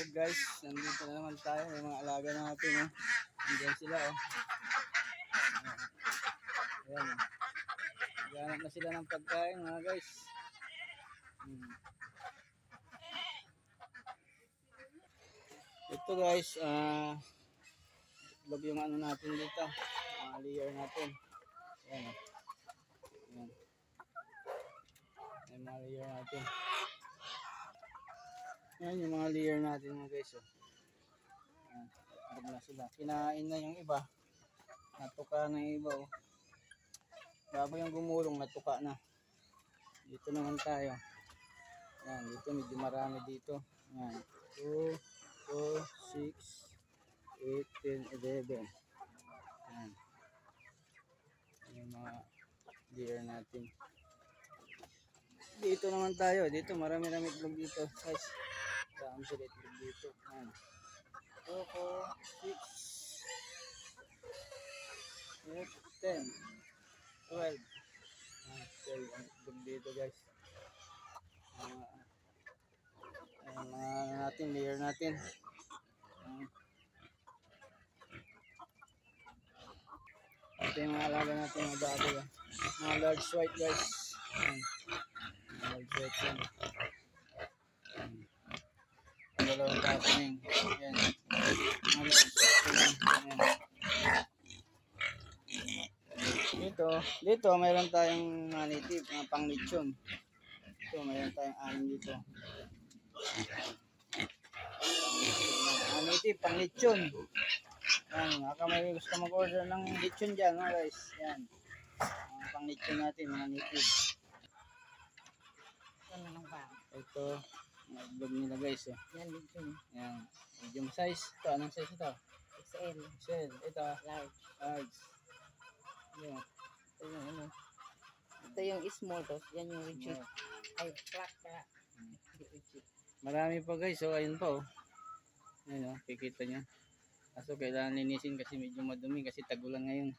Hey guys, nandito na naman tayo. May mga alaga natin. Oh. Nandiyan sila. Oh. Ayan. Oh. Ganap na sila ng pagkain mga guys. Ito guys, itlog yung ano natin dito. Mga layer natin. Ayan. Ayan. Ayan mga layer natin. Ayan yung mga layer natin mga guys. Oh. Itlog na sila. Kinain na yung iba. Natuka na yung iba. Oh. Bago yung gumulong, natuka na. Dito naman tayo. Ayan, dito medyo marami dito. Ayan. 2, 4, 6, 8, 10, 11. Ayan. Yung mga deer natin. Dito naman tayo. Dito marami-rami itlog dito. Guys, dami sila itlog dito. Ayan. 2, 4, 6, 8, 10, 12. Ayan, 12 ang itlog dito guys. Mga natin, layer natin. Ito yung mga alaga natin, mga baboy. Mga large white guys. Mga large white yan. Dalawang happening. Ayan. Mga large white yan. Dito mayroon tayong mga native, mga pang lechon. Ito, mayroon tayong anim dito. Native, pang lechon. Yan, baka may gusto mag-order ng lechon dyan, mga guys. Yan. Pang lechon natin, mga native. Ito, mga itlog nila guys. Oh. Yan, lechon. Yan, medium size. Ito, anong size ito? XL. XL. Ito, Large. large. Yan. Ito yung ano. Ito yung small to. Yan yung rigid. Ay, flat na. Rigid. Marami pa guys. So, ayun pa oh. Ayun oh, kikita nyo. Kaso kailangan linisin kasi medyo madumi kasi tagulan ngayon.